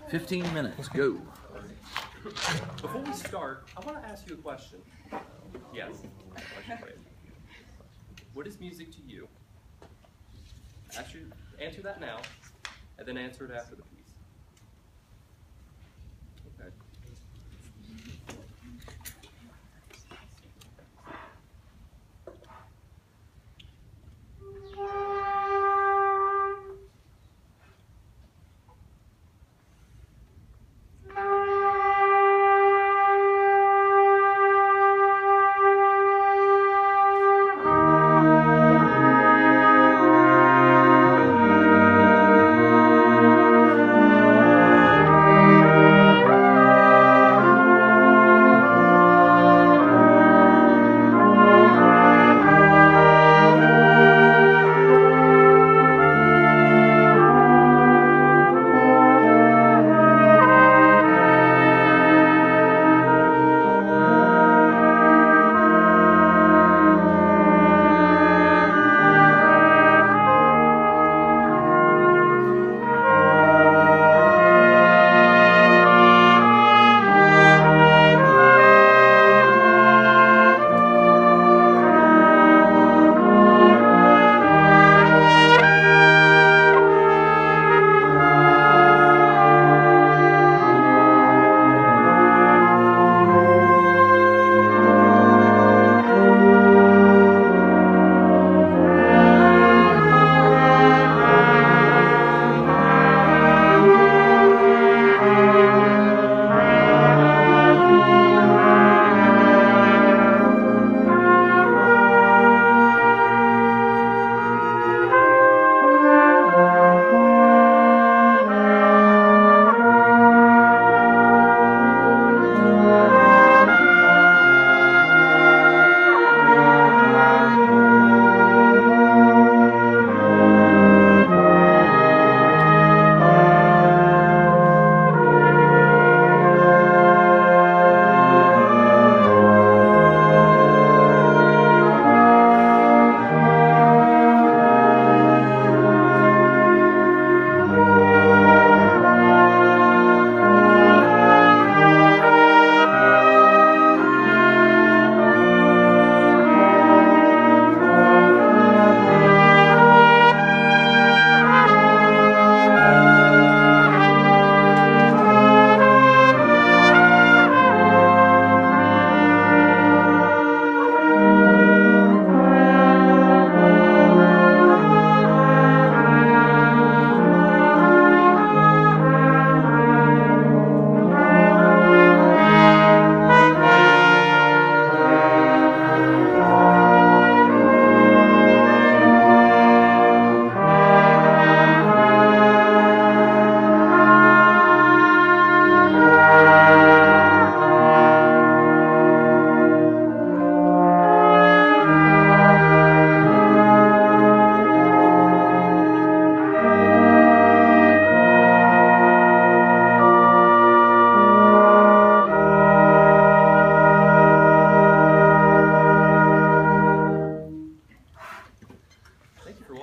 15 minutes, go. Before we start, I want to ask you a question. Yes, question for you. What is music to you? Answer that now, and then answer it after the piece.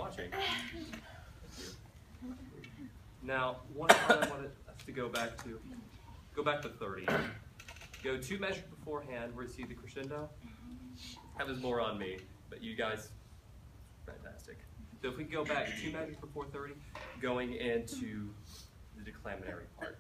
Okay. Now, one part I wanted us to go back to 30. Go 2 measures beforehand where you see the crescendo. That was more on me, but you guys, fantastic. So if we go back 2 measures before 30, going into the declamatory part.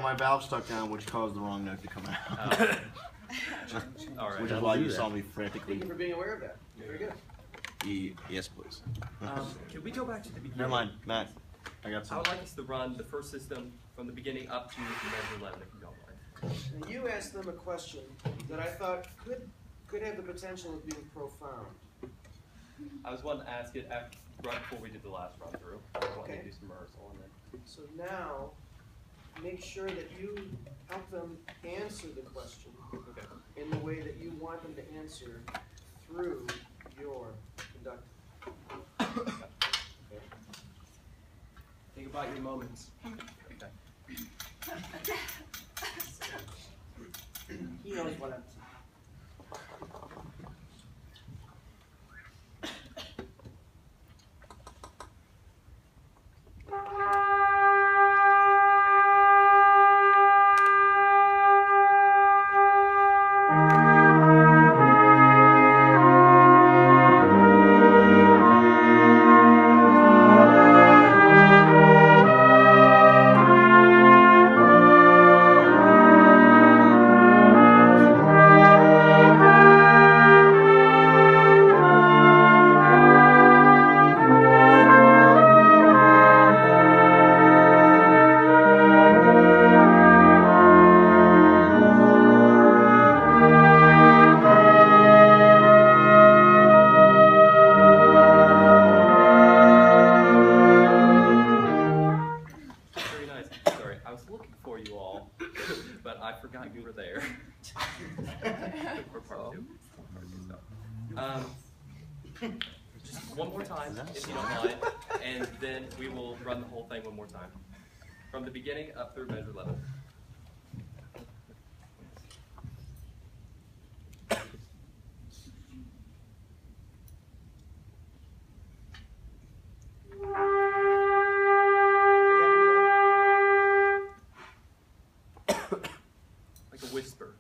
my valve stuck down, which caused the wrong note to come out. All right. Which is why you saw me Thank frantically. you for being aware of that. Very good. Yes, please. Can we go back to the beginning? Never mind, Matt. I got I some. would like us to run the first system from the beginning up to measure 11, if you don't mind. Now, you asked them a question that I thought could have the potential of being profound. I was wanting to ask it right before we did the last run through. I wanted Okay. to do some rehearsal and then. So now, make sure that you help them answer the question Okay. in the way that you want them to answer through your conductor. Okay. Think about your moments. Okay. He knows what I'm saying. Very nice. Sorry, I was looking for you all, but I forgot you were there. For part two. Just one more time, if you don't mind, and then we will run the whole thing one more time. From the beginning up through measure 11. Like a whisper.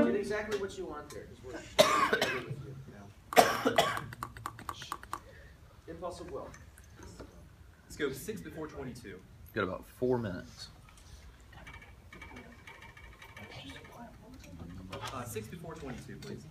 Get exactly what you want there, because we're together with you. Impulse of will. Let's go 6 before 22. Got about 4 minutes. 6 before 22, please.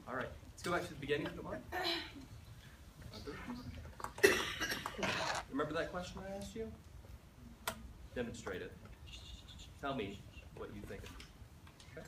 All right, let's go back to the beginning, if you don't mind. Remember that question I asked you? Demonstrate it. Tell me what you think of it. Okay?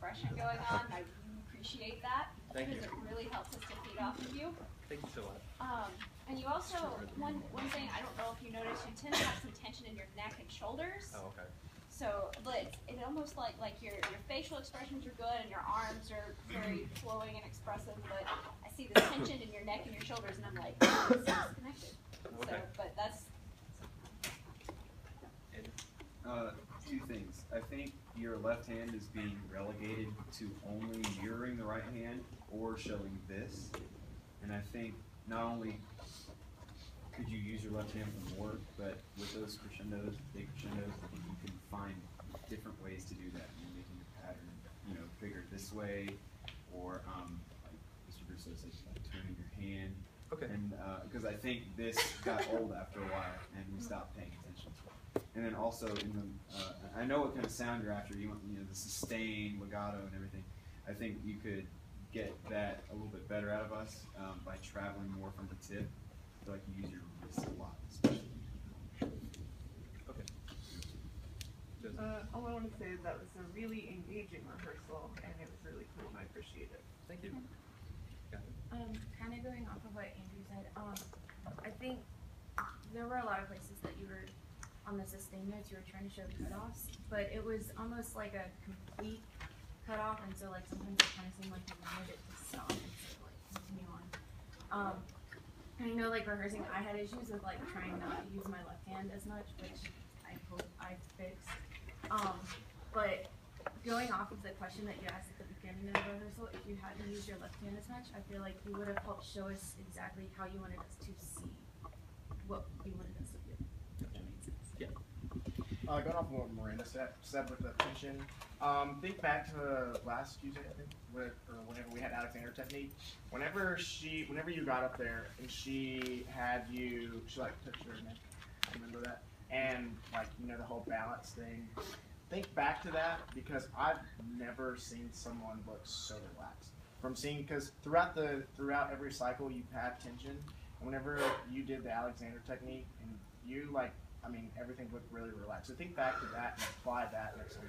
expression going on. I really appreciate that Thank because you. it really helps us to feed off of you. Thank you so much. And you also, one thing, I don't know if you noticed, you tend to have some tension in your neck and shoulders. Oh, okay. So, but it almost like your facial expressions are good and your arms are very flowing and expressive, but I see the tension in your neck and your shoulders, and I'm like, oh, it's disconnected. Okay. So, but that's, Two things. I think your left hand is being relegated to only mirroring the right hand or showing this. And I think not only could you use your left hand for more, but with those crescendos, big crescendos, I think you can find different ways to do that. You're making your pattern, you know, bigger this way, or like Mr. Bruce says, like turning your hand. Okay. And because I think this got old after a while, and we stopped paying attention to it. And then also in the, I know what kind of sound you're after. You want, you know, the sustain, legato, and everything. I think you could get that a little bit better out of us by traveling more from the tip. I feel like you use your wrist a lot, especially. Okay. All I want to say is that was a really engaging rehearsal, and it was really cool, and I appreciate it. Thank you. Kind of going off of what Andrew said, I think there were a lot of places that you were on the sustain notes, you were trying to show cutoffs, but it was almost like a complete cutoff, and so like sometimes it kind of seemed like you wanted it to stop instead of like continue on. And I know like rehearsing, I had issues with like trying not to use my left hand as much, which I hope I fixed. But going off of the question that you asked at the beginning of the rehearsal, if you hadn't used your left hand as much, I feel like you would have helped show us exactly how you wanted us to see what you wanted us to do. If that makes sense. Yeah. Going off of what Miranda said with the tension, think back to last Tuesday, I think, whenever we had Alexander technique. Whenever you got up there and she had you, she like touched your neck. Remember that? And like, you know, the whole balance thing. Think back to that, because I've never seen someone look so relaxed. From seeing, because throughout every cycle you've had tension, and whenever you did the Alexander technique, and you like, I mean, everything looked really relaxed. So think back to that and apply that next time.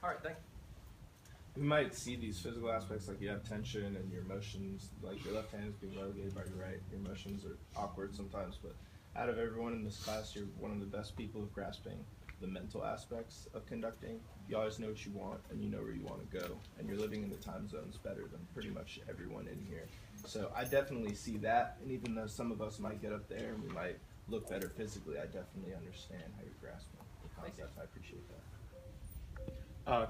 All right. Thank you. We might see these physical aspects, like you have tension and your emotions, like your left hand is being relegated by your right. Your emotions are awkward sometimes, but out of everyone in this class, you're one of the best people of grasping the mental aspects of conducting. You always know what you want, and you know where you want to go, and you're living in the time zones better than pretty much everyone in here. So I definitely see that, and even though some of us might get up there and we might look better physically, I definitely understand how you're grasping the concept. I appreciate that.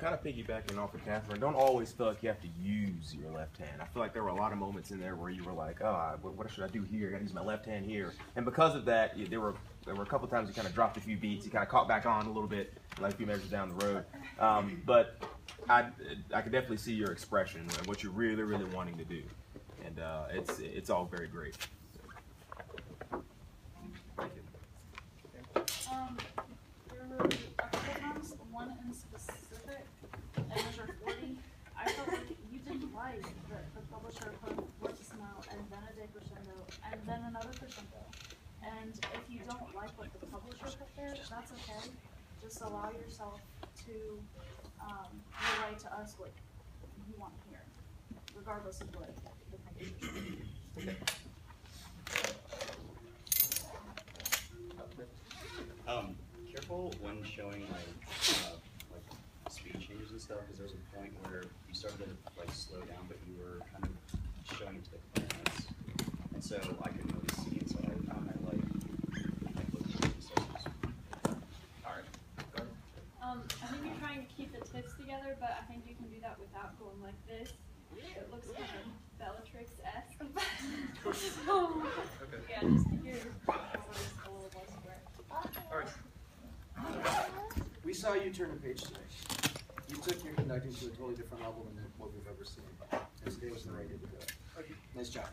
Kind of piggybacking off of Catherine, don't always feel like you have to use your left hand. I feel like there were a lot of moments in there where you were like, oh, what should I do here? I gotta use my left hand here. And because of that, there were a couple times you kind of dropped a few beats, you kind of caught back on a little bit, like a few measures down the road. But I could definitely see your expression and what you're really, really wanting to do. And it's all very great. Thank you. There were a couple times, one in specific, at measure 40, I felt like you didn't like that the publisher put What to Smell and then a decrescendo and then another crescendo. And if you don't like what the publisher put there, that's okay. Just allow yourself to relay to us what you want to hear, regardless of what the publisher says. Careful when showing like speed changes and stuff, because there was a point where you started to like slow down, but you were kind of showing it to the clarinet, and so I couldn't really see, and so I like looked at the sources. All right. Go ahead. I think you're trying to keep the tips together, but I think you can do that without going like this. It looks kind of Bellatrix-esque. So, Okay. yeah, just keep your focus a little more square. All right. We saw you turn the page today. You took your conducting to a totally different level than what we've ever seen. And today was the right day to do it. Nice job.